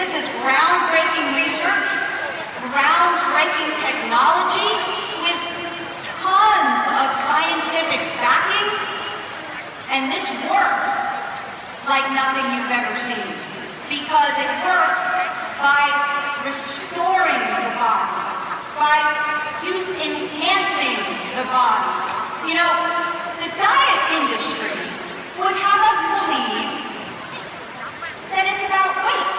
This is groundbreaking research, groundbreaking technology with tons of scientific backing, and this works like nothing you've ever seen because it works by restoring the body, by enhancing the body. You know, the diet industry would have us believe that it's about weight,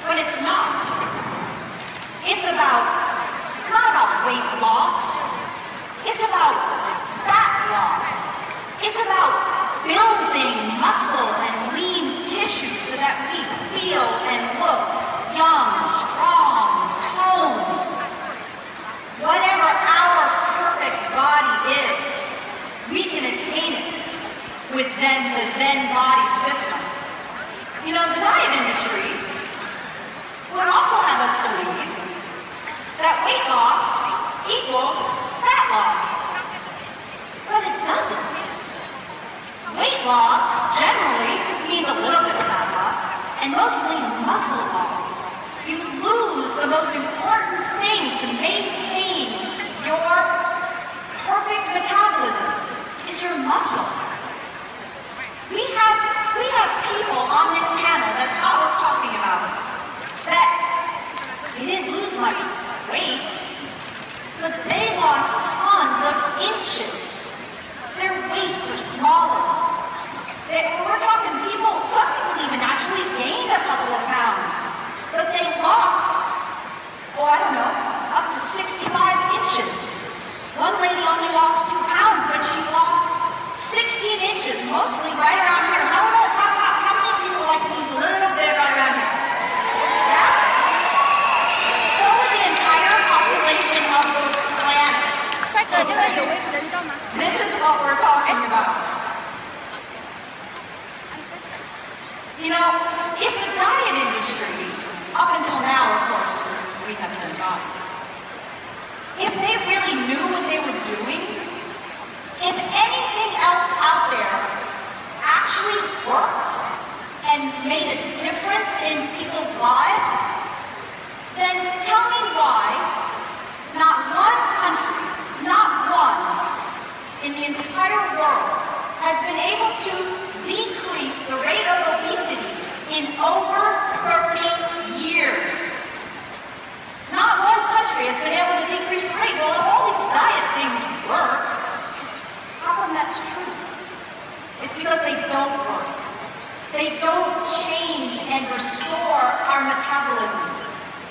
but it's not. It's not about weight loss. It's about fat loss. It's about building muscle and lean tissue so that we feel and look young, strong, toned. Whatever our perfect body is, we can attain it with the Zen Bodi system. You know, the diet industry would also have us believe that weight loss equals fat loss. But it doesn't. Weight loss generally means a little bit of fat loss, and mostly muscle loss. You lose the most important thing to maintain your perfect metabolism is your muscle. We have people on this panel that Scott was talking about that they didn't lose much weight, but they lost tons of inches. Their waists are smaller. We're talking people, some people even actually gained a couple of pounds, but they lost, I don't know, up to 65 inches. One lady only lost 2 pounds, but she lost 16 inches, mostly right around here. How many people like to lose a little bit right around here? Yeah? So would the entire population of the planet. This is what we're talking about. You know, if the diet industry, up until now, of course, we have Zen Bodi, if they really knew what they were doing, if anything else out there actually worked and made a difference in people's lives, then tell me why not one country, not one, in the entire world has been able to decrease the rate of obesity in over 30 years. Not one country has been able to decrease the rate. Well, if all these diet things work, how come that's true? It's because they don't work. They don't change and restore our metabolism.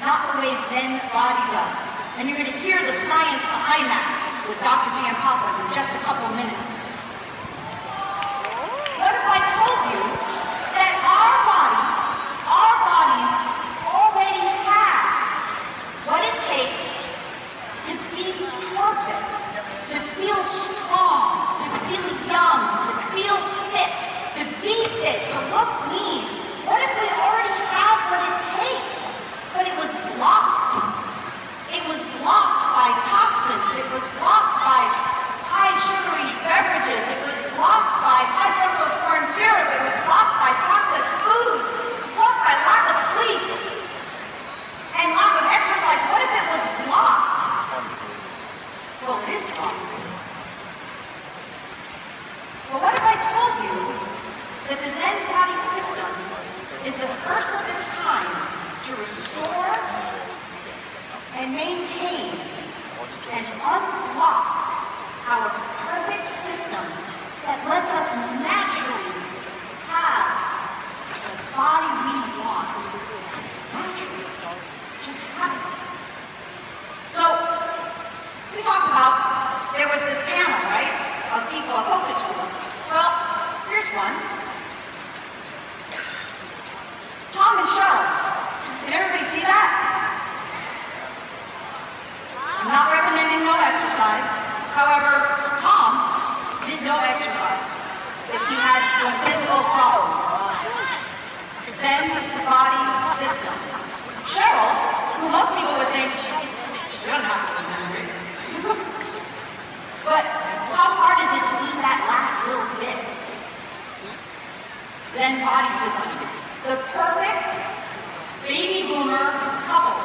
Not the way Zen Bodi does. And you're going to hear the science behind that with Dr. Giampapa in just a couple minutes. What if I told you that our bodies already have what it takes to be perfect, to feel strong, to feel young, to feel fit, to be fit, to look lean? What if we already have what it takes, but it was blocked? It was blocked by toxins. It was blocked by high sugary beverages. It was blocked by high fructose corn syrup. It was blocked by processed foods. It was blocked by lack of sleep and lack of exercise. What if it was blocked? Well, it is blocked. Well, what if I told you that the Zen Bodi system is the first of its kind to restore and maintain and unblock our perfect system that lets us naturally have the body we want. Naturally. Just have it. So, we talked about, there was this panel, right, of people, a focus group. Well, here's one. Tom and Cheryl. Can everybody see that? I'm not recommending no exercise. However, Tom did no exercise because he had some physical problems. Zen Bodi system. Cheryl, who most people would think, you don't have to be hungry. But how hard is it to lose that last little bit? Zen Bodi system. The perfect baby boomer couple.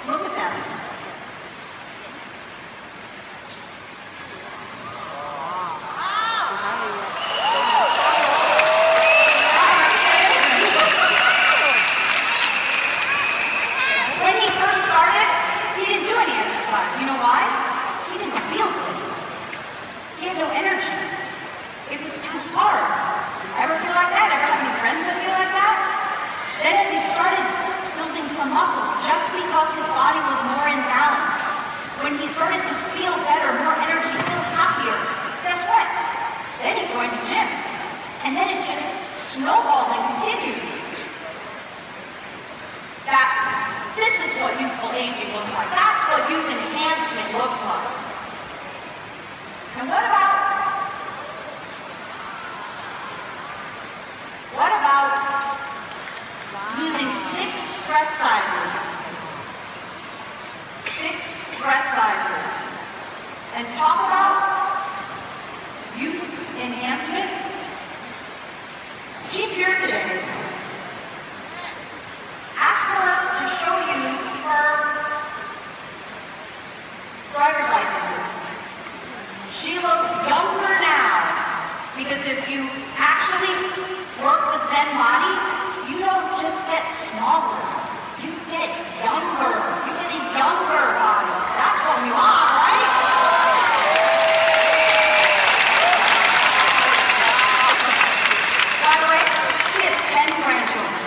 Look at them. When he first started, he didn't do any exercise. You know why? He didn't feel good. He had no energy. It was too hard. Ever feel like that? Ever have any friends that feel like that? Then as he started building some muscle, just because his body was more in balance, when he started to feel better, more energy, feel happier, guess what? Then he joined the gym. And then it just snowballed and continued. This is what youthful aging looks like. That's what youth enhancement looks like. And what about using 6 press sizes? 6 press sizes. And talk about youth enhancement. She's here today. Ask her to show you her driver's licenses. She looks younger now, because if you actually work with Zen Bodi, you don't just get smaller, you get younger. You get a younger body. That's what we want, right? By the way, she has 10 grandchildren.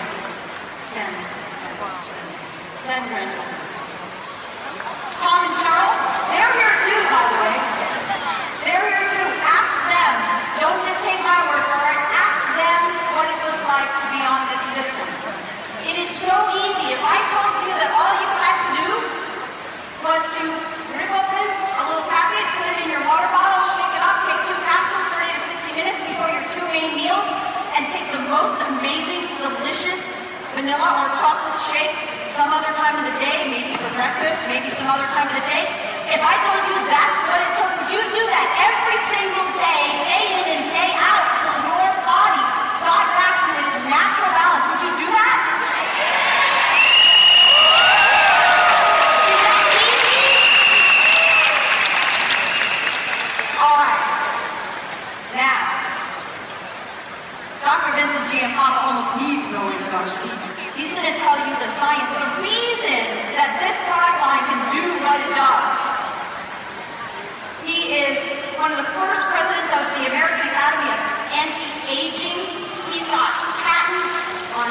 10 grandchildren. Tom and Cheryl, they're here too, by the way. They're here too. Ask them. Don't just take my word for it. Ask them what it was like to be on this system. It is so easy. If I told you that all you had to do was to rip open a little packet, put it in your water bottle, shake it up, take 2 capsules, 30 to 60 minutes before your 2 main meals, and take the most amazing, delicious vanilla or chocolate shake some other time of the day, maybe for breakfast, maybe some other time of the day. If I told you that's what it took, would you do that every single day, day in and day out, till your body got back to its natural balance? Would you do that? Is that easy? All right. Now, Dr. Vincent Giampapa almost needs no introduction. He's going to tell you the science, the reason that this product line can do what it does. He is one of the first presidents of the American Academy of Anti-Aging. He's got patents on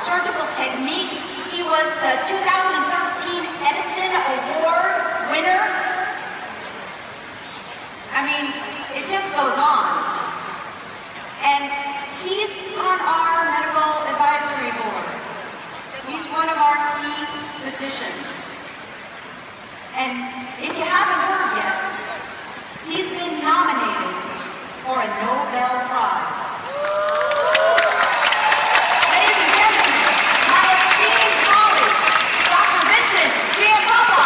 surgical techniques. He was the 2013 Edison Award winner. I mean, it just goes on. And he's on our medical advisory board. He's one of our key physicians. And if you haven't heard yet, he's been nominated for a Nobel Prize. Ladies and gentlemen, my esteemed colleague, Dr. Vincent Giampapa.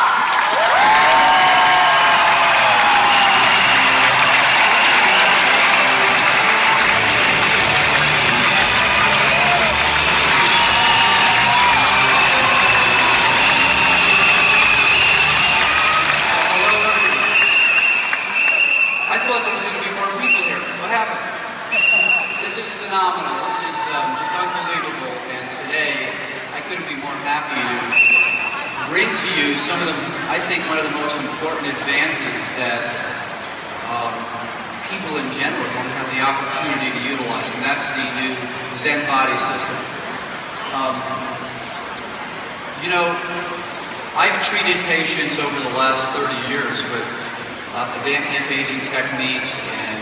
Phenomenal. This is just unbelievable, and today I couldn't be more happy to bring to you some of the, I think, one of the most important advances that people in general don't have the opportunity to utilize, and that's the new Zen Bodi system. You know, I've treated patients over the last 30 years with advanced anti-aging techniques and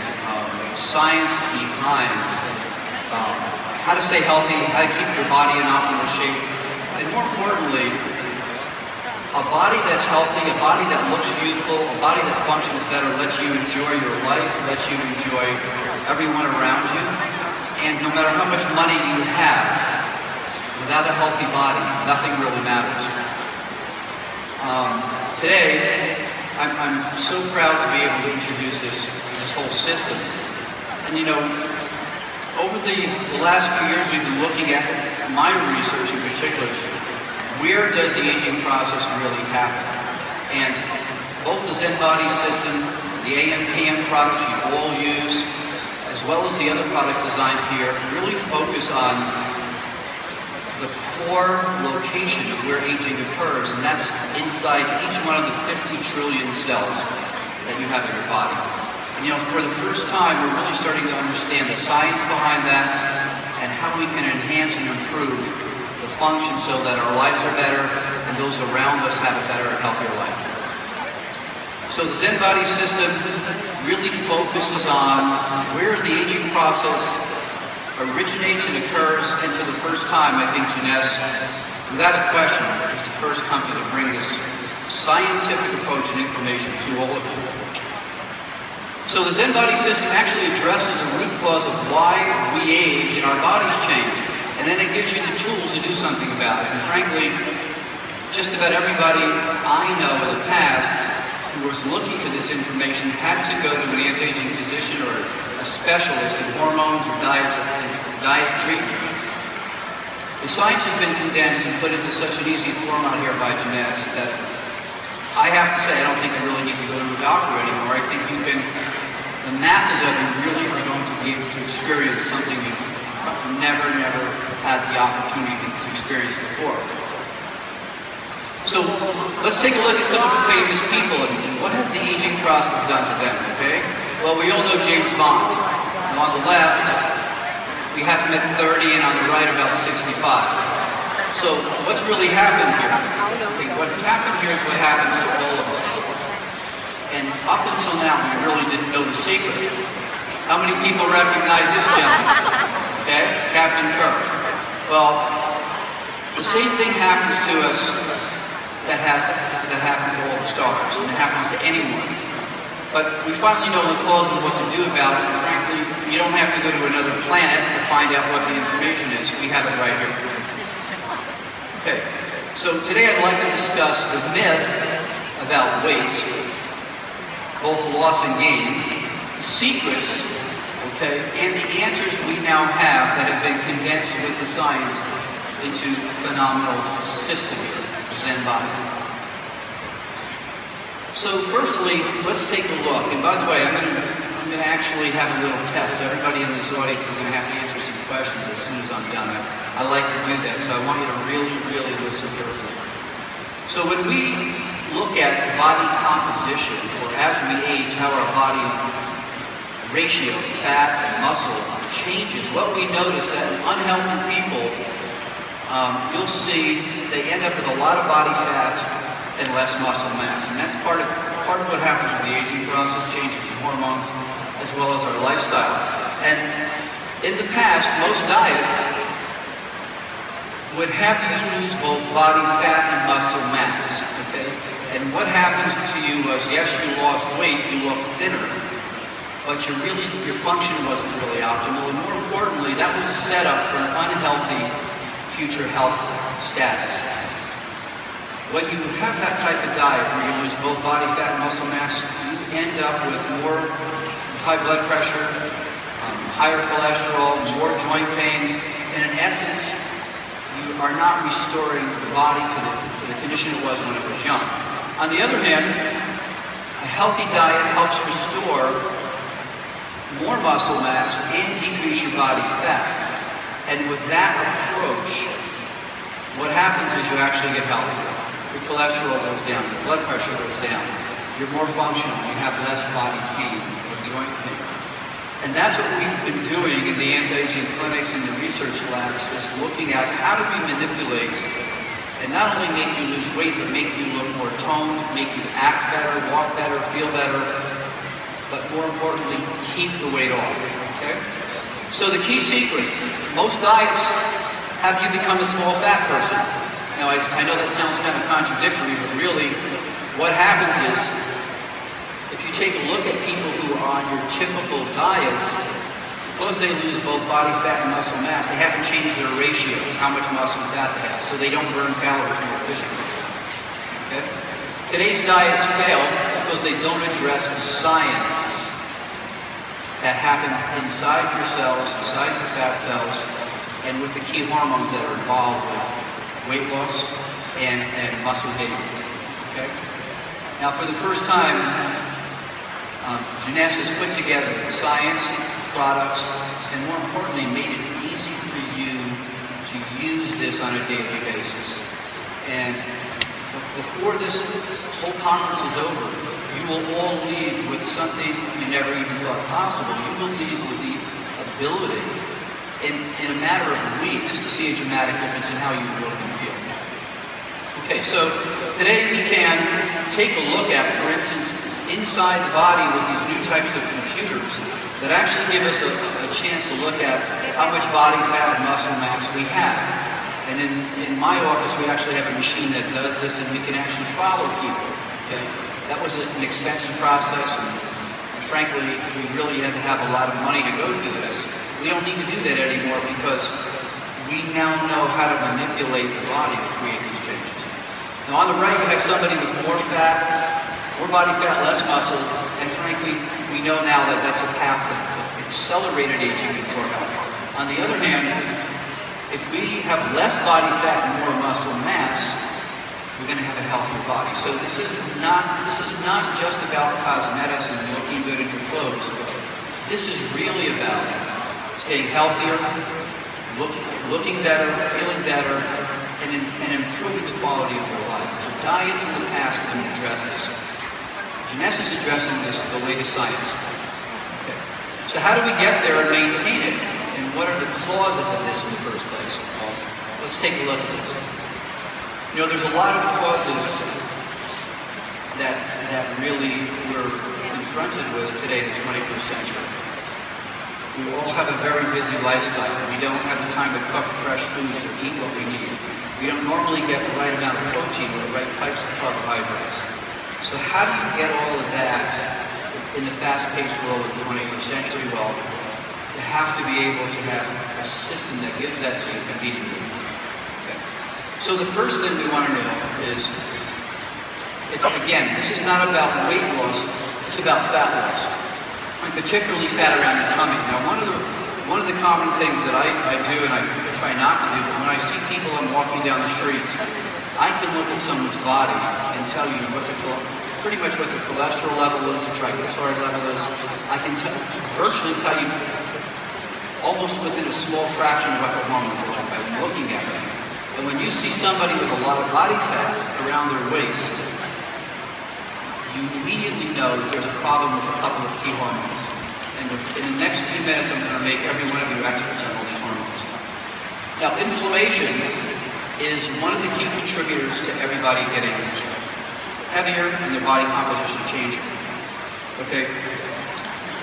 science behind how to stay healthy, how to keep your body in optimal shape, and more importantly, a body that's healthy, a body that looks youthful, a body that functions better, lets you enjoy your life, lets you enjoy everyone around you, and no matter how much money you have, without a healthy body, nothing really matters. Today, I'm so proud to be able to introduce this whole system. And you know, Over the last few years, we've been looking at my research in particular. Where does the aging process really happen? And both the Zen Bodi system, the AM/PM products you all use, as well as the other products designed here, really focus on the core location of where aging occurs, and that's inside each one of the 50 trillion cells that you have in your body. And you know, for the first time, we're really starting to understand the science behind that and how we can enhance and improve the function so that our lives are better and those around us have a better and healthier life. So the Zen Bodi system really focuses on where the aging process originates and occurs, and for the first time, I think Jeunesse, without a question, is the first company to bring this scientific approach and information to all of you. So the Zen Bodi system actually addresses the root cause of why we age and our bodies change, and then it gives you the tools to do something about it. And frankly, just about everybody I know in the past who was looking for this information had to go to an anti-aging physician or a specialist in hormones or diet treatment. The science has been condensed and put into such an easy format here by Jeunesse that I have to say I don't think you really need to go to a doctor anymore. I think the masses of you really are going to be able to experience something you've never had the opportunity to experience before. So let's take a look at some of the famous people and what has the aging process done to them, okay? Well, we all know James Bond. And on the left, we have him at 30, and on the right, about 65. So what's really happened here? Okay, what's happened here is what happens to all of us. And up until now, we really didn't know the secret. How many people recognize this gentleman? Okay, Captain Kirk. Well, the same thing happens to us that happens to all the stars, and it happens to anyone. But we finally know the cause and what to do about it, and frankly, you don't have to go to another planet to find out what the information is. We have it right here. Okay, so today I'd like to discuss the myth about weight, both loss and gain, the secrets, okay, and the answers we now have that have been condensed with the science into a phenomenal system here, Zen Bodi. So firstly, let's take a look. And by the way, I'm going to actually have a little test. Everybody in this audience is going to have to answer some questions as soon as I'm done. I like to do that, so I want you to really listen carefully. So when we look at body composition, or as we age, how our body ratio, fat and muscle, changes, what we notice that in unhealthy people, you'll see they end up with a lot of body fat and less muscle mass. And that's part of what happens with the aging process, changes in hormones, as well as our lifestyle. And in the past, most diets would have you lose both body fat and muscle mass, okay? And what happens to you was, yes, you lost weight, you looked thinner, but your function wasn't really optimal. And more importantly, that was a setup for an unhealthy future health status. When you have that type of diet where you lose both body fat and muscle mass, you end up with more high blood pressure, higher cholesterol, more joint pains, and in essence, you are not restoring the body to the condition it was when it was young. On the other hand, a healthy diet helps restore more muscle mass and decrease your body fat. And with that approach, what happens is you actually get healthier. Your cholesterol goes down, your blood pressure goes down, you're more functional, you have less body pain or joint pain. And that's what we've been doing in the anti-aging clinics and the research labs, is looking at how do we manipulate and not only make you lose weight, but make you look more toned, make you act better, walk better, feel better, but more importantly, keep the weight off, okay? So the key secret, most diets have you become a small fat person. Now, I know that sounds kind of contradictory, but really what happens is, if you take a look at people who are on your typical diets, suppose they lose both body fat and muscle mass, they haven't changed their ratio, how much muscle and fat they have, so they don't burn calories more efficiently. Okay? Today's diets fail because they don't address the science that happens inside your cells, inside your fat cells, and with the key hormones that are involved with weight loss and muscle gain. Okay? Now, for the first time, Jeunesse has put together the science, products, and more importantly, made it easy for you to use this on a daily basis. And before this whole conference is over, you will all leave with something you never even thought possible. You will leave with the ability, in a matter of weeks, to see a dramatic difference in how you look and feel. Okay, so today we can take a look at, for instance, inside the body with these new types of computers that actually give us a chance to look at how much body fat and muscle mass we have. And in my office, we actually have a machine that does this, and we can actually follow people. Okay? That was an expensive process, and frankly, we really had to have a lot of money to go through this. We don't need to do that anymore because we now know how to manipulate the body to create these changes. Now, on the right, you have somebody with more fat, more body fat, less muscle, and frankly, we know now that that's a path to accelerated aging and poor health. On the other hand, if we have less body fat and more muscle mass, we're going to have a healthier body. So this is not just about cosmetics and looking good in your clothes. This is really about staying healthier, looking better, feeling better, and improving the quality of your life. So diets in the past didn't address this. Jeunesse is addressing this with the latest science. Okay. So how do we get there and maintain it? And what are the causes of this in the first place? Well, let's take a look at this. You know, there's a lot of causes that really we're confronted with today in the 21st century. We all have a very busy lifestyle. We don't have the time to cook fresh foods or eat what we need. We don't normally get the right amount of protein or the right types of carbohydrates. So how do you get all of that in the fast-paced world of the 21st century? Well, you have to be able to have a system that gives that to you conveniently. Okay. So the first thing we want to know is, again, this is not about weight loss, it's about fat loss, and particularly fat around your tummy. Now, one of the common things that I do, and I try not to do, but when I see people I'm walking down the streets, I can look at someone's body and tell you pretty much what the cholesterol level is, the triglyceride level is. I can virtually tell you almost within a small fraction of what their hormones are like by looking at them. And when you see somebody with a lot of body fat around their waist, you immediately know that there's a problem with a couple of key hormones. And in the next few minutes, I'm going to make every one of you experts on all these hormones. Now, inflammation is one of the key contributors to everybody getting heavier and their body composition changing. Okay?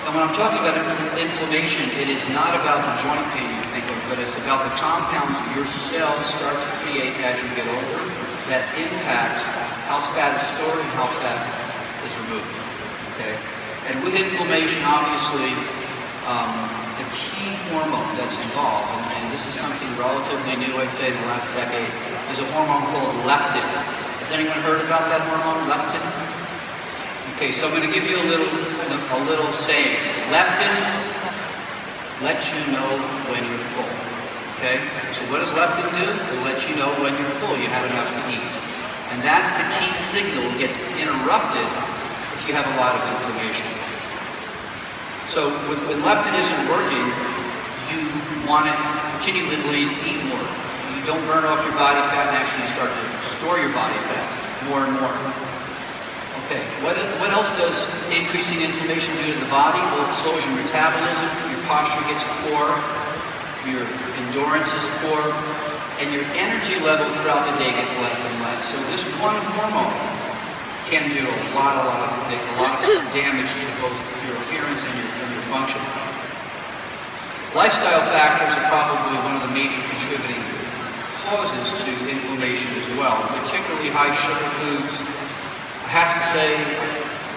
And when I'm talking about inflammation, it is not about the joint pain you think of, but it's about the compounds your cells start to create as you get older that impacts how fat is stored and how fat is removed. Okay? And with inflammation, obviously, the key hormone that's involved, and this is something relatively new, I'd say, in the last decade, is a hormone called leptin. Has anyone heard about that hormone, leptin? Okay, so I'm going to give you a little saying. Leptin lets you know when you're full. Okay? So what does leptin do? It lets you know when you're full, you have enough to eat. And that's the key signal that gets interrupted if you have a lot of inflammation. So when leptin isn't working, you want to continually eat more. You don't burn off your body fat and actually start to store your body fat more and more. Okay, what else does increasing inflammation do to the body? Well, it slows your metabolism, your posture gets poor, your endurance is poor, and your energy level throughout the day gets less and less. So this one hormone can do a lot of damage to both your appearance and your function. Lifestyle factors are probably one of the major contributing causes to inflammation as well, particularly high sugar foods. I have to say,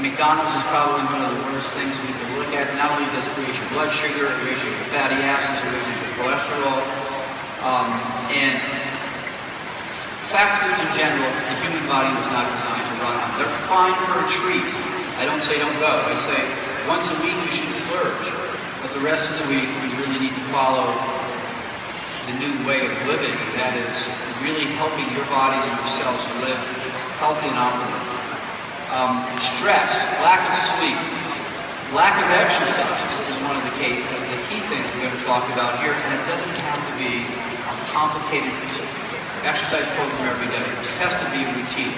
McDonald's is probably one of the worst things we can look at. Not only does it raise your blood sugar, it raises your fatty acids, it raises your cholesterol, and fast foods in general, the human body was not designed to run on. They're fine for a treat. I don't say don't go. I say once a week you should splurge. But the rest of the week, we really need to follow the new way of living, and that is really helping your bodies and your cells live healthy and optimal. Stress, lack of sleep, lack of exercise is one of the key things we're going to talk about here, and it doesn't have to be a complicated exercise program every day. It just has to be a routine.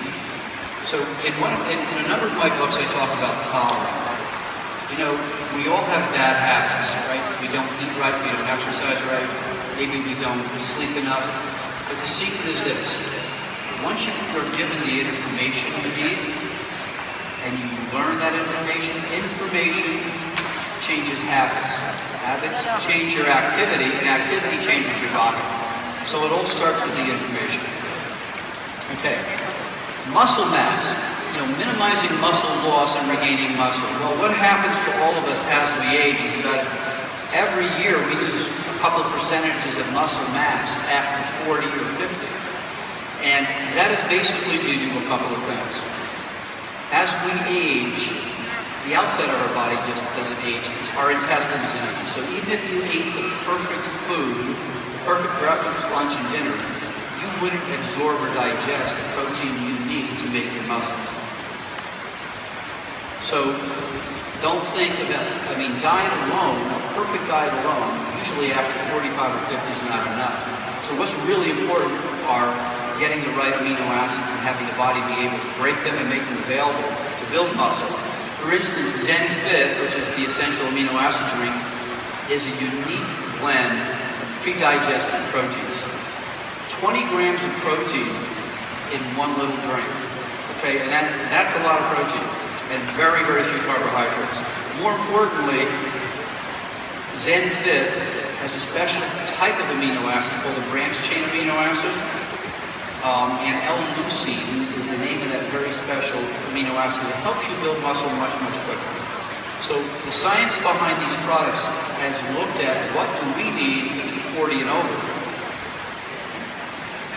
So in a number of my books, I talk about the following. You know, we all have bad habits, right? We don't eat right, we don't exercise right, maybe we don't sleep enough. But the secret is this: once you are given the information you need, and you learn that information changes habits. Habits change your activity, and activity changes your body. So it all starts with the information. Okay. Muscle mass. You know, minimizing muscle loss and regaining muscle. Well, what happens to all of us as we age is that every year we lose a couple of percentages of muscle mass after 40 or 50. And that is basically due to a couple of things. As we age, the outside of our body just doesn't age. Our intestines age. So even if you ate the perfect food, the perfect breakfast, lunch, and dinner, you wouldn't absorb or digest the protein you need to make your muscles. So don't think about, diet alone, a perfect diet alone, usually after 45 or 50 is not enough. So what's really important are getting the right amino acids and having the body be able to break them and make them available to build muscle. For instance, Zen which is the essential amino acid drink, is a unique blend of pre-digested proteins. 20 grams of protein in one little drink. Okay, and that's a lot of protein, and very, very few carbohydrates. More importantly, Zen has a special type of amino acid called a branched chain amino acid, and L-leucine is the name of that very special amino acid that helps you build muscle much, much quicker. So the science behind these products has looked at what do we need to be 40 and over.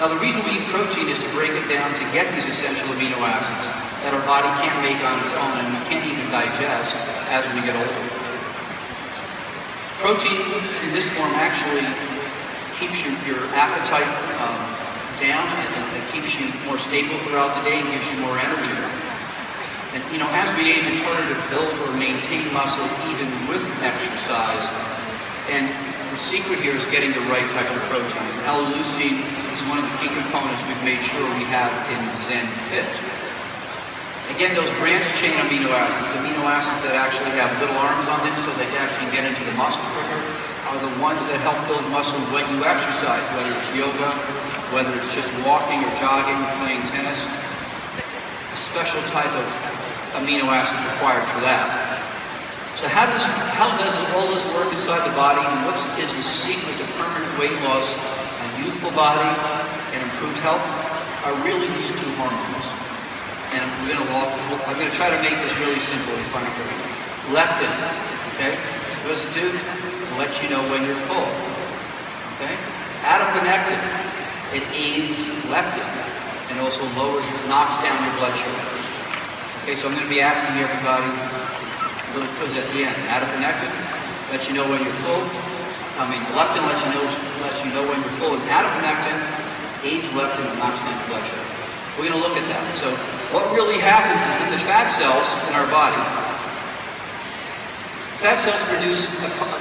Now the reason we eat protein is to break it down to get these essential amino acids that our body can't make on its own and we can't even digest as we get older. Protein in this form actually keeps your appetite down, and it keeps you more stable throughout the day and gives you more energy. And you know, as we age, it's harder to build or maintain muscle even with exercise. And the secret here is getting the right types of protein. L-leucine is one of the key components we've made sure we have in Zen Fit. Again, those branched chain amino acids that actually have little arms on them so they can actually get into the muscle quicker, are the ones that help build muscle when you exercise, whether it's yoga, whether it's just walking or jogging, playing tennis. A special type of amino acids required for that. So how does all this work inside the body, and what is the secret to permanent weight loss, a youthful body, and improved health? Are really these two hormones. And I'm going to try to make this really simple and fun for you. Leptin, okay? What does it do? It lets you know when you're full, okay? Adiponectin, it aids leptin and also knocks down your blood sugar. Okay, so I'm going to be asking everybody a little quiz at the end. Adiponectin lets you know when you're full. Leptin lets you know when you're full, and adiponectin aids leptin and knocks down your blood sugar. We're going to look at that. So what really happens is in the fat cells in our body, fat cells produce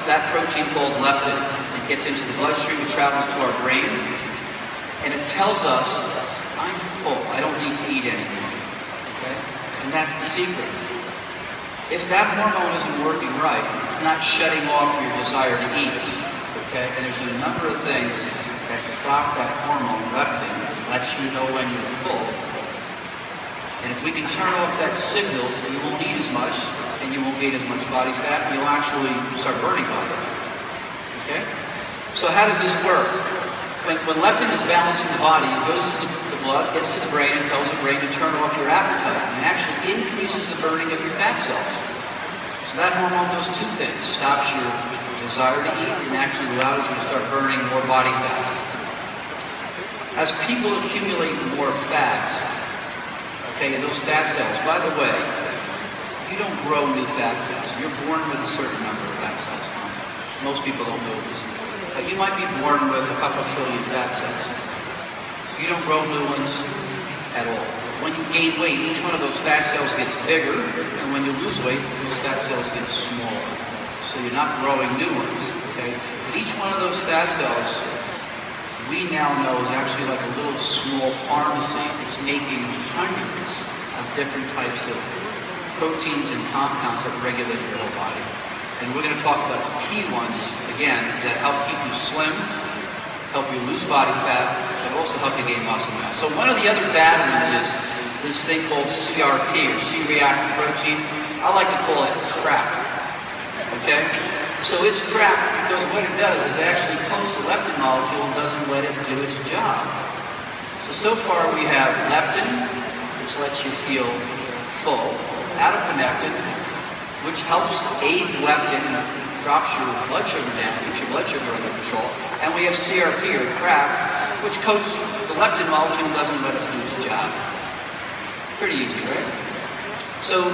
that protein called leptin. It gets into the bloodstream, it travels to our brain, and it tells us, I'm full, I don't need to eat anymore. Okay? And that's the secret. If that hormone isn't working right, it's not shutting off your desire to eat. Okay? And there's a number of things that stop that hormone, leptin, lets you know when you're full. And if we can turn off that signal, you won't eat as much, and you won't gain as much body fat, and you'll actually start burning body fat. Okay? So how does this work? When leptin is balanced in the body, it goes to the blood, gets to the brain, and tells the brain to turn off your appetite, and actually increases the burning of your fat cells. So that hormone does two things: stops your desire to eat, and actually allows you to start burning more body fat. As people accumulate more fat, okay, in those fat cells, by the way, you don't grow new fat cells. You're born with a certain number of fat cells. Most people don't know this. But you might be born with a couple trillion fat cells. You don't grow new ones at all. When you gain weight, each one of those fat cells gets bigger, and when you lose weight, those fat cells get smaller. So you're not growing new ones, okay? But each one of those fat cells, we now know is actually like a little small pharmacy. It's making hundreds of different types of proteins and compounds that regulate your whole body. And we're going to talk about the key ones, again, that help keep you slim, help you lose body fat, but also help you gain muscle mass. So one of the other bad ones is this thing called CRP, or C-reactive protein. I like to call it crap, okay? So it's crap because what it does is it actually coats the leptin molecule and doesn't let it do its job. So far we have leptin, which lets you feel full, adiponectin, which helps aid leptin, drops your blood sugar down, keeps your blood sugar under control, and we have CRP, or crap, which coats the leptin molecule and doesn't let it do its job. Pretty easy, right? So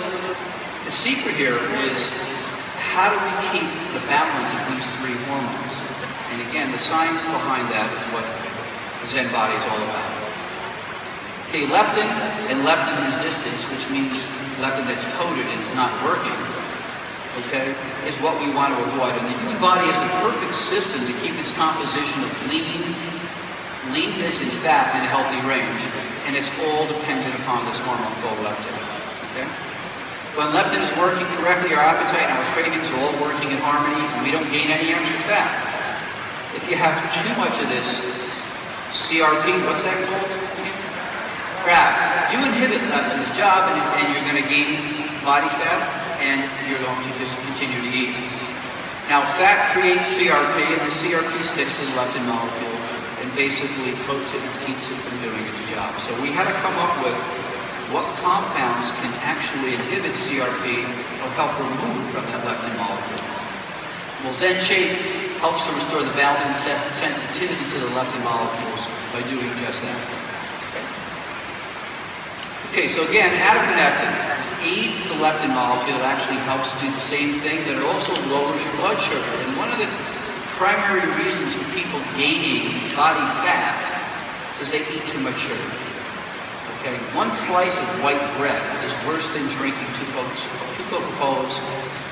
the secret here is, how do we keep the balance of these three hormones? And again, the science behind that is what Zen Bodi is all about. Okay, leptin and leptin resistance, which means leptin that's coated and is not working, okay, is what we want to avoid. And the human body has the perfect system to keep its composition of leanness and fat in a healthy range. And it's all dependent upon this hormone called leptin, okay? When leptin is working correctly, our appetite and our cravings are all working in harmony, and we don't gain any extra fat. If you have too much of this CRP, what's that called? Crap. You inhibit leptin's job, and you're going to gain body fat, and you're going to just continue to eat. Now, fat creates CRP, and the CRP sticks to the leptin molecule and basically coats it and keeps it from doing its job. So we had to come up with what compounds can actually inhibit CRP or help remove from that leptin molecule. Well, Zen Shape helps to restore the balance and sensitivity to the leptin molecules by doing just that. Okay, so again, adiponectin aids the leptin molecule. It actually helps do the same thing, but it also lowers your blood sugar. And one of the primary reasons for people gaining body fat is they eat too much sugar. Okay, one slice of white bread is worse than drinking two Coca-Colas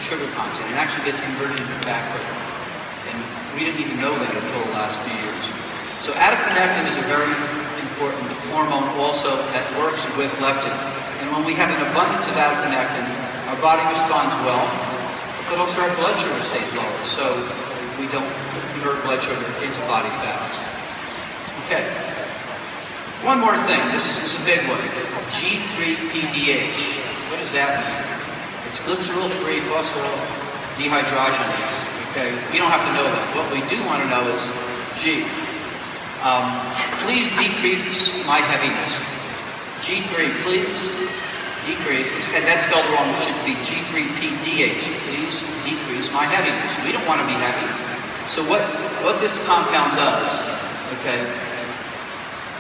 sugar content. It actually gets converted into fat quicker. And we didn't even know that until the last few years. So adiponectin is a very important hormone also that works with leptin. And when we have an abundance of adiponectin, our body responds well, but also our blood sugar stays lower. So we don't convert blood sugar into body fat. Okay. One more thing, this is a big one. G3-PDH. What does that mean? It's glycerol-free phosphodehydrogenase. Okay, we don't have to know that. What we do want to know is, please decrease my heaviness. G3, please decrease, and that's spelled wrong, it should be G3-PDH. Please decrease my heaviness. We don't want to be heavy. So what this compound does, okay,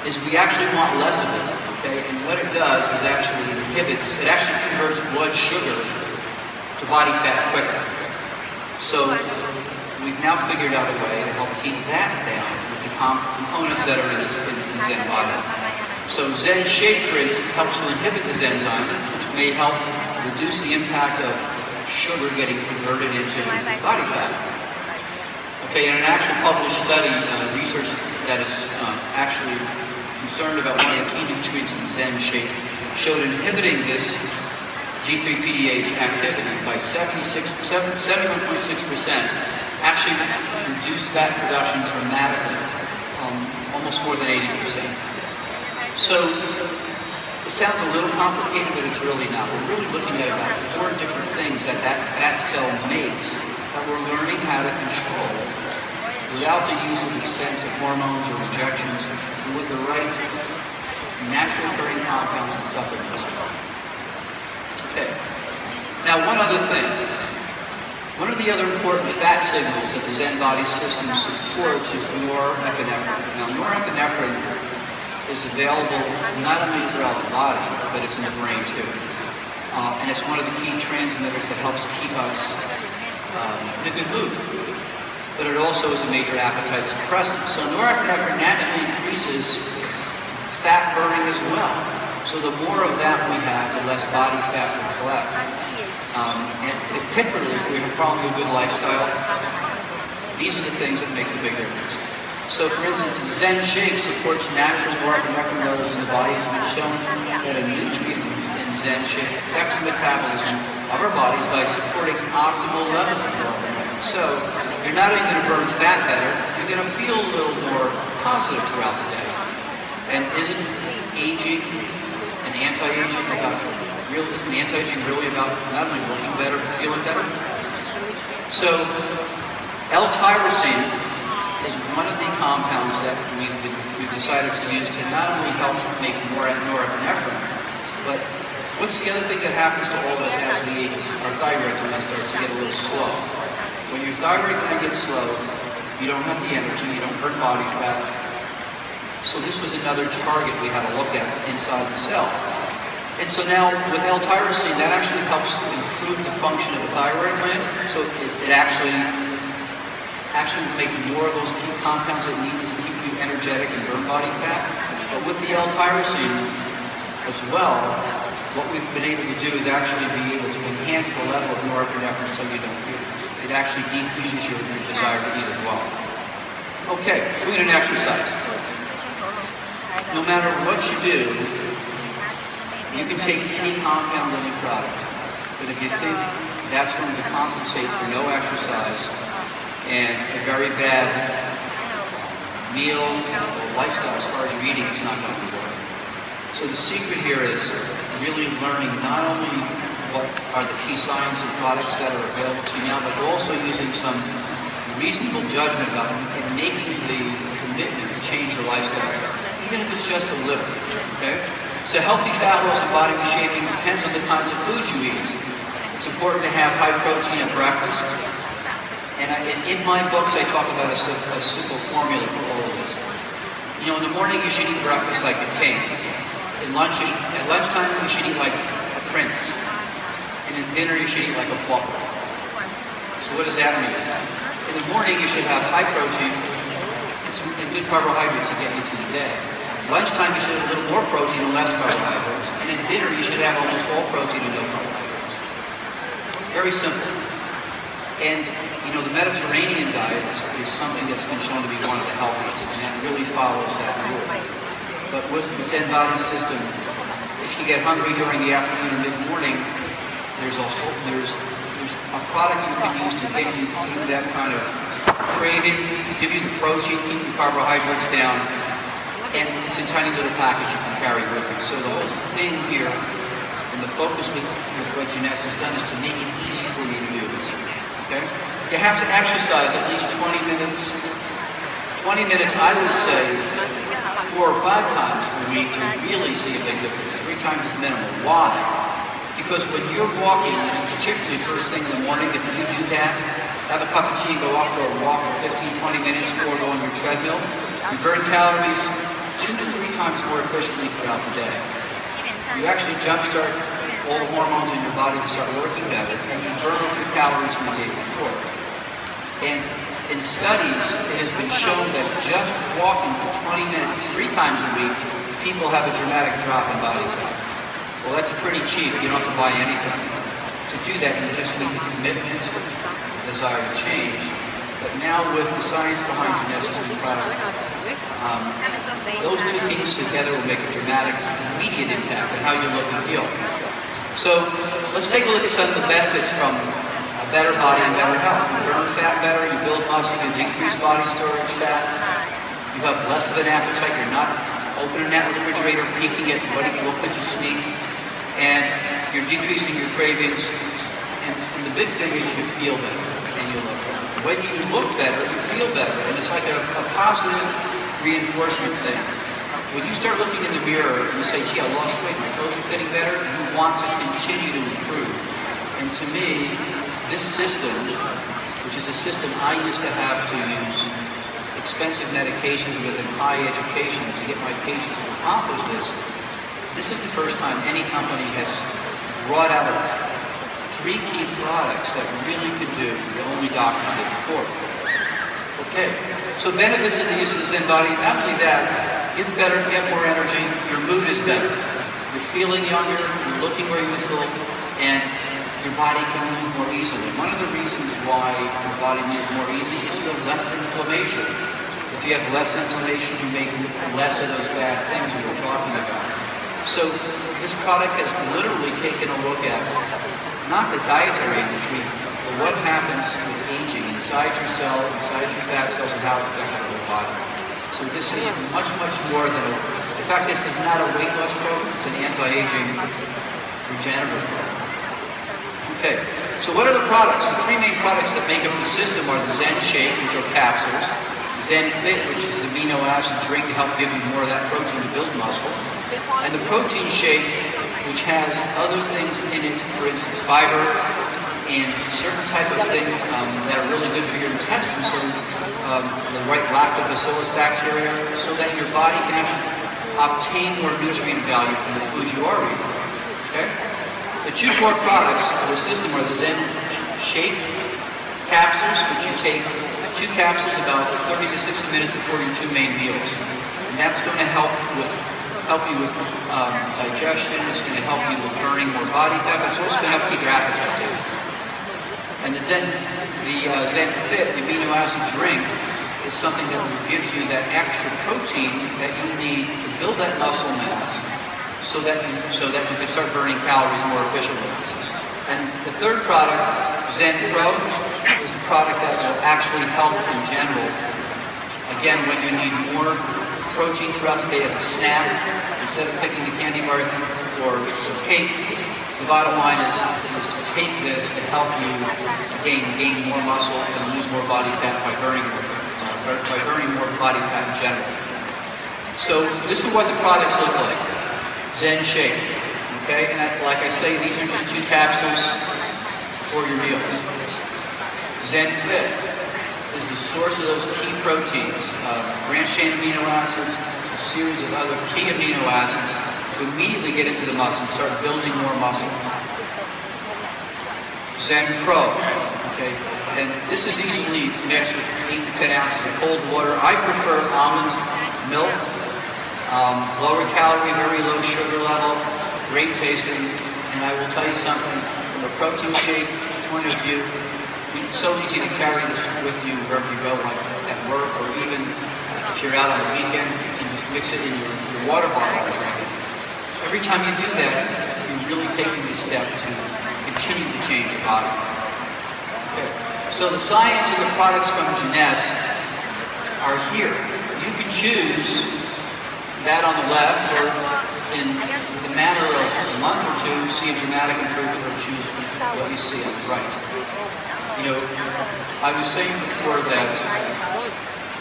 is we actually want less of it, okay? And what it does is actually it actually converts blood sugar to body fat quicker. So we've now figured out a way to help keep that down with the components that are in Zen Bodi. So Zen Shape, for instance, helps to inhibit this enzyme, which may help reduce the impact of sugar getting converted into body fat. Okay, in an actual published study, research that is actually concerned about one of the key nutrients in Zen Shape showed inhibiting this G3-PDH activity by 71.6% actually reduced fat production dramatically, almost more than 80%. So it sounds a little complicated, but it's really not. We're really looking at about 4 different things that fat cell makes that we're learning how to control without the use of expensive hormones or injections, and with the right natural occurring compounds and supplements. Okay. Now, one other thing. One of the other important fat signals that the Zen Bodi system supports is norepinephrine. Now, norepinephrine is available not only throughout the body, but it's in the brain too. And it's one of the key transmitters that helps keep us in a good mood. but it also is a major appetite suppressant. So norepinephrine naturally increases fat burning as well. So the more of that we have, the less body fat we collect. And particularly if we have probably a good lifestyle, these are the things that make the big difference. So for instance, Zen Shake supports natural norepinephrine levels in the body. It's been shown that a nutrient in Zen Shake affects the metabolism of our bodies by supporting optimal levels of norepinephrine. So you're not only going to burn fat better, you're going to feel a little more positive throughout the day. And isn't aging and anti-aging about isn't anti-aging really about not only looking better but feeling better? So L-tyrosine is one of the compounds that we've decided to use to not only help make more norepinephrine, but what's the other thing that happens to all of us as we age? Our thyroid gland starts to get a little slow. When your thyroid gland gets slow, you don't have the energy, you don't burn body fat. So this was another target we had to look at inside the cell. And so now with L-tyrosine, that actually helps improve the function of the thyroid gland. So it actually make more of those key compounds it needs to keep you energetic and burn body fat. But with the L-tyrosine as well, what we've been able to do is actually be able to enhance the level of norepinephrine so you don't feel it. It actually decreases your desire to eat as well. Okay, food and exercise. No matter what you do, you can take any compound any product. But if you think that's going to compensate for no exercise and a very bad meal or lifestyle as far as you're eating, it's not going to work. So the secret here is really learning not only what are the key science and products that are available to you now, but also using some reasonable judgment about them and making the commitment to change your lifestyle, even if it's just a little, okay? So healthy fat loss and body reshaping depends on the kinds of food you eat. It's important to have high protein at breakfast. And in my books, I talk about a simple formula for all of this. You know, in the morning, you should eat breakfast like a king. At lunchtime, you should eat like a prince. And at dinner, you should eat like a pauper. So what does that mean? In the morning, you should have high protein and good carbohydrates to get you through the day. Lunchtime, you should have a little more protein and less carbohydrates. And at dinner, you should have almost all protein and no carbohydrates. Very simple. And, you know, the Mediterranean diet is something that's been shown to be one of the healthiest, and that really follows that rule. But with the Zen Bodi system, if you get hungry during the afternoon or mid-morning, there's a product you can use to get you through that kind of craving, give you the protein, keep the carbohydrates down, and it's a tiny little package you can carry with you. So the whole thing here, and the focus with what Jeunesse has done is to make it easy for you to do this. Okay? You have to exercise at least 20 minutes. 20 minutes, I would say, 4 or 5 times a week to really see a big difference. 3 times is minimal. Why? Because when you're walking, and particularly first thing in the morning, if you do that, have a cup of tea, go out for a walk for 15, 20 minutes, or go on your treadmill, you burn calories 2 to 3 times more efficiently throughout the day. You actually jumpstart all the hormones in your body to start working better, and you burn off your calories from the day before. And in studies, it has been shown that just walking for 20 minutes 3 times a week, people have a dramatic drop in body fat. Well, that's pretty cheap. You don't have to buy anything. To do that, you just need the commitment, the desire to change. But now with the science behind Jeunesse and the product, those 2 things together will make a dramatic, immediate impact on how you look and feel. So let's take a look at some of the benefits from a better body and better health. You burn fat better, you build muscle, you decrease body storage fat, you have less of an appetite, you're not opening that refrigerator, peeking at what could you sneak, and you're decreasing your cravings, and the big thing is you feel better and you look better. When you look better, you feel better, and it's like a positive reinforcement thing. When you start looking in the mirror and you say, gee, I lost weight, my clothes are fitting better, you want to continue to improve. And to me, this system, which is a system I used to have to use expensive medications with and high education to get my patients to accomplish this is the first time any company has brought out 3 key products that really could do what only doctors did before. Okay, so benefits of the use of the Zen Bodi, not only that, get better, get more energy, your mood is better. You're feeling younger, you're looking more youthful, and your body can move more easily. One of the reasons why your body moves more easily is you have less inflammation. If you have less inflammation, you make less of those bad things we were talking about. So this product has literally taken a look at not the dietary industry, but what happens with aging inside your cell, inside your fat cells, and how it affects your whole body. So this is much, much more than in fact, this is not a weight loss program, it's an anti-aging regenerative program. Okay, so what are the products? The three main products that make up the system are the Zen Shake, which are capsules, Zen Fit, which is the amino acid drink to help give you more of that protein to build muscle, and the Protein Shake, which has other things in it, for instance, fiber and certain type of things that are really good for your intestines, so the right lactobacillus bacteria, so that your body can actually obtain more nutrient value from the food you are eating. Okay? The two core products of the system are the Zen Shake capsules, which you take 2 capsules about 30 to 60 minutes before your 2 main meals. And that's going to help you with digestion, it's going to help you with burning more body fat, but it's also going to help keep your appetite too. And the Zen Fit, the amino acid drink, is something that will give you that extra protein that you need to build that muscle mass so that you can start burning calories more efficiently. And the third product, Zen Pro, is the product that will actually help in general. Again, when you need more protein throughout the day as a snack, instead of picking the candy bar or some cake, the bottom line is to take this to help you gain more muscle and lose more body fat by burning more body fat in general. So this is what the products look like. Zen Shake, okay? And like I say, these are just 2 capsules for your meals. Zen Fit is the source of those key proteins, branched-chain amino acids, a series of other key amino acids to immediately get into the muscle and start building more muscle. Zen Pro, okay? And this is easily mixed with 8 to 10 ounces of cold water. I prefer almond milk. Lower calorie, very low sugar level, great tasting, and I will tell you something, from a protein shake point of view, it's so easy to carry this with you wherever you go, like at work, or even if you're out on the weekend, you can just mix it in your water bottle and drink it. Every time you do that, you're really taking the step to continue to change your body. Okay. So the science and the products from Jeunesse are here. You can choose that on the left, or in the matter of a month or 2, see a dramatic improvement, or choose what you see on the right. You know, I was saying before that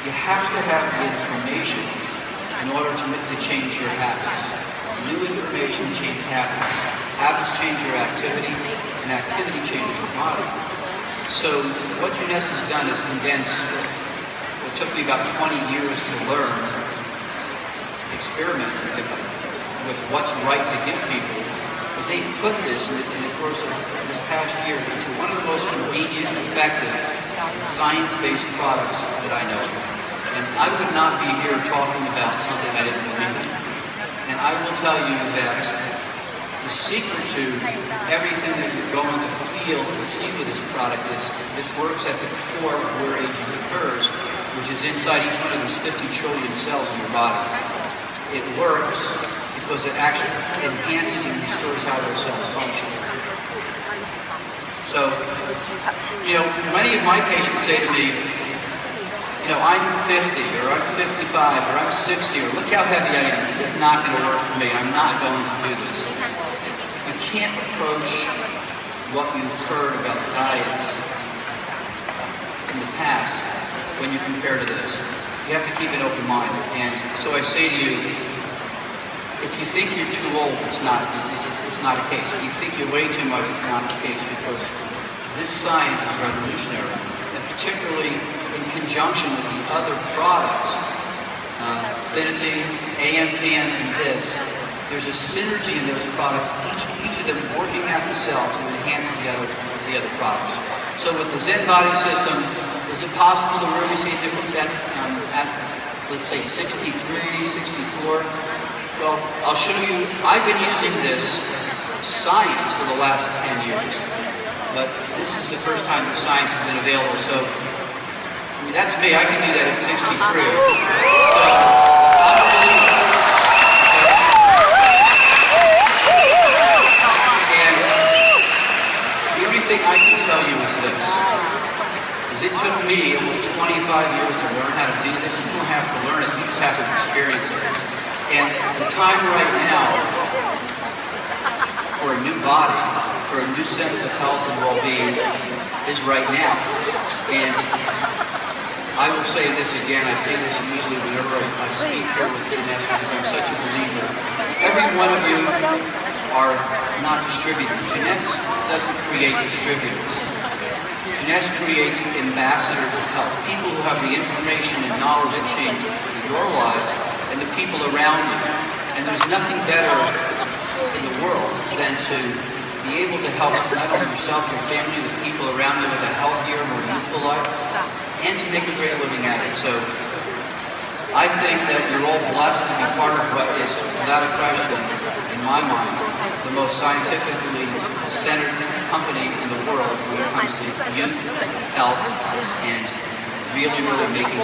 you have to have the information in order to change your habits. New information changes habits. Habits change your activity, and activity changes your body. So what Jeunesse has done is condensed what took me about 20 years to learn, experiment with what's right to give people, but they put this in the course of this past year into one of the most convenient and effective science-based products that I know. And I would not be here talking about something I didn't believe in. And I will tell you that the secret to everything that you're going to feel and see with this product is this works at the core of where aging occurs, which is inside each one of these 50 trillion cells in your body. It works because it actually enhances and restores how those cells function. So, you know, many of my patients say to me, you know, I'm 50, or I'm 55, or I'm 60, or look how heavy I am. This is not going to work for me. I'm not going to do this. You can't approach what you've heard about diets in the past when you compare to this. You have to keep an open mind. And so I say to you, if you think you're too old, it's not a case. If you think you're way too much, it's not the case, because this science is revolutionary. And particularly in conjunction with the other products, Affinity, AMPM, and this, there's a synergy in those products, each of them working at the cells to enhance the other products. So with the Zen Bodi system, the Is it possible to really see a difference at let's say 63, 64? Well, I'll show you. I've been using this science for the last 10 years, but this is the first time that science has been available. So, I mean, that's me. I can do that at 63. So, I don't believe it. And the only thing I can tell you is this. It took me almost 25 years to learn how to do this. You don't have to learn it, you just have to experience it. And the time right now for a new body, for a new sense of health and well-being is right now. And I will say this again, I say this usually whenever I speak here with Jeunesse because I'm such a believer. Every one of you are not distributors. Jeunesse doesn't create distributors. Jeunesse creates ambassadors of health, people who have the information and knowledge to change your lives and the people around you. And there's nothing better in the world than to be able to help not only yourself, your family, the people around you with a healthier, more youthful life, and to make a great living at it. So I think that you're all blessed to be part of what is, without a question, in my mind, the most scientifically centered company in the world when it comes to youth, health, and really, really making